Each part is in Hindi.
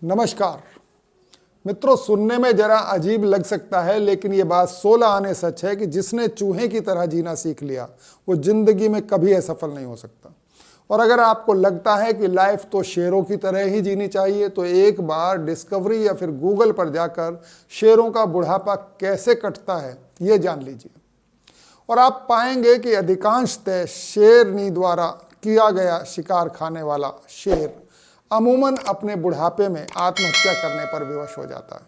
नमस्कार मित्रों, सुनने में जरा अजीब लग सकता है, लेकिन ये बात 16 आने सच है कि जिसने चूहे की तरह जीना सीख लिया वो जिंदगी में कभी असफल नहीं हो सकता। और अगर आपको लगता है कि लाइफ तो शेरों की तरह ही जीनी चाहिए, तो एक बार डिस्कवरी या फिर गूगल पर जाकर शेरों का बुढ़ापा कैसे कटता है ये जान लीजिए। और आप पाएंगे कि अधिकांशतः शेरनी द्वारा किया गया शिकार खाने वाला शेर अमूमन अपने बुढ़ापे में आत्महत्या करने पर विवश हो जाता है।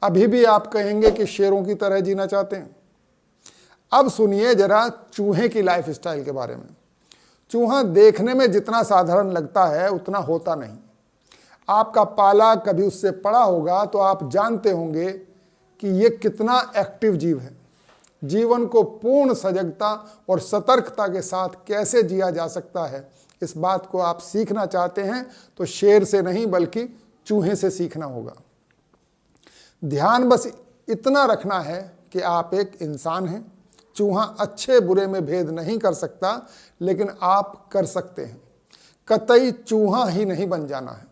अभी भी आप कहेंगे कि शेरों की तरह जीना चाहते हैं। अब सुनिए जरा चूहे की लाइफ स्टाइल के बारे में। चूहा देखने में जितना साधारण लगता है उतना होता नहीं। आपका पाला कभी उससे पड़ा होगा तो आप जानते होंगे कि ये कितना एक्टिव जीव है। जीवन को पूर्ण सजगता और सतर्कता के साथ कैसे जिया जा सकता है, इस बात को आप सीखना चाहते हैं तो शेर से नहीं बल्कि चूहे से सीखना होगा। ध्यान बस इतना रखना है कि आप एक इंसान हैं। चूहा अच्छे बुरे में भेद नहीं कर सकता, लेकिन आप कर सकते हैं। कतई चूहा ही नहीं बन जाना है।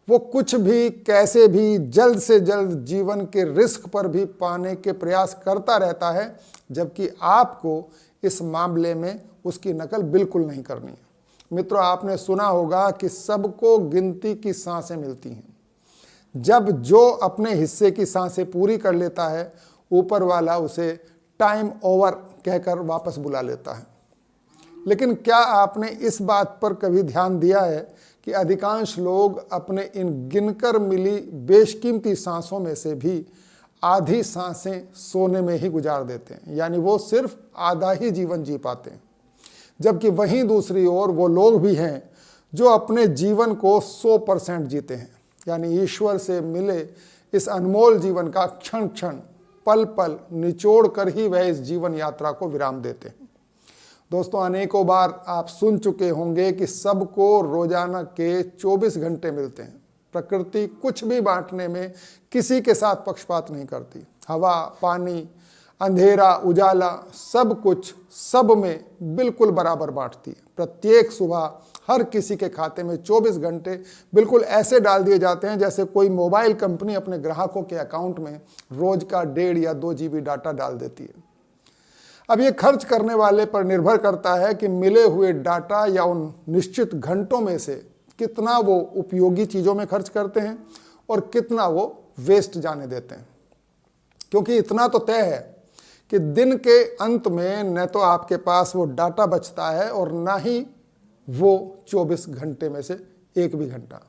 वो कुछ भी कैसे भी जल्द से जल्द जीवन के रिस्क पर भी पाने के प्रयास करता रहता है, जबकि आपको इस मामले में उसकी नकल बिल्कुल नहीं करनी है। मित्रों, आपने सुना होगा कि सबको गिनती की सांसें मिलती हैं। जब जो अपने हिस्से की सांसें पूरी कर लेता है, ऊपर वाला उसे टाइम ओवर कहकर वापस बुला लेता है। लेकिन क्या आपने इस बात पर कभी ध्यान दिया है कि अधिकांश लोग अपने इन गिनकर मिली बेशकीमती सांसों में से भी आधी सांसें सोने में ही गुजार देते हैं, यानी वो सिर्फ आधा ही जीवन जी पाते हैं। जबकि वहीं दूसरी ओर वो लोग भी हैं जो अपने जीवन को 100% जीते हैं, यानी ईश्वर से मिले इस अनमोल जीवन का क्षण क्षण पल पल निचोड़ कर ही वह इस जीवन यात्रा को विराम देते हैं। दोस्तों, अनेकों बार आप सुन चुके होंगे कि सबको रोजाना के 24 घंटे मिलते हैं। प्रकृति कुछ भी बांटने में किसी के साथ पक्षपात नहीं करती। हवा, पानी, अंधेरा, उजाला, सब कुछ सब में बिल्कुल बराबर बांटती है। प्रत्येक सुबह हर किसी के खाते में 24 घंटे बिल्कुल ऐसे डाल दिए जाते हैं जैसे कोई मोबाइल कंपनी अपने ग्राहकों के अकाउंट में रोज का 1.5 या 2 GB डाटा डाल देती है। अब ये खर्च करने वाले पर निर्भर करता है कि मिले हुए डाटा या उन निश्चित घंटों में से कितना वो उपयोगी चीज़ों में खर्च करते हैं और कितना वो वेस्ट जाने देते हैं। क्योंकि इतना तो तय है कि दिन के अंत में न तो आपके पास वो डाटा बचता है और ना ही वो 24 घंटे में से एक भी घंटा।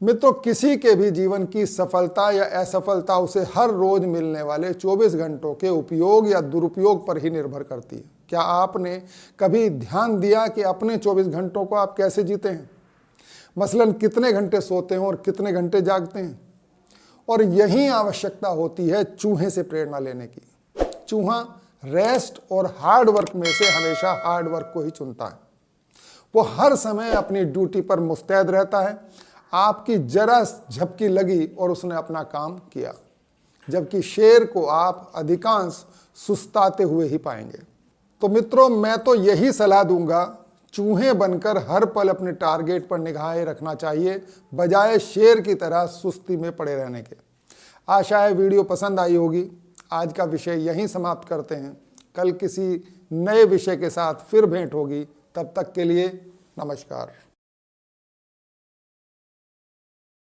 मित्रों, किसी के भी जीवन की सफलता या असफलता उसे हर रोज मिलने वाले 24 घंटों के उपयोग या दुरुपयोग पर ही निर्भर करती है। क्या आपने कभी ध्यान दिया कि अपने 24 घंटों को आप कैसे जीते हैं? मसलन कितने घंटे सोते हैं और कितने घंटे जागते हैं? और यही आवश्यकता होती है चूहे से प्रेरणा लेने की। चूहा रेस्ट और हार्ड वर्क में से हमेशा हार्ड वर्क को ही चुनता है। वो हर समय अपनी ड्यूटी पर मुस्तैद रहता है। आपकी जरा झपकी लगी और उसने अपना काम किया, जबकि शेर को आप अधिकांश सुस्ताते हुए ही पाएंगे। तो मित्रों, मैं तो यही सलाह दूंगा, चूहे बनकर हर पल अपने टारगेट पर निगाहें रखना चाहिए, बजाय शेर की तरह सुस्ती में पड़े रहने के। आशा है वीडियो पसंद आई होगी। आज का विषय यहीं समाप्त करते हैं। कल किसी नए विषय के साथ फिर भेंट होगी। तब तक के लिए नमस्कार।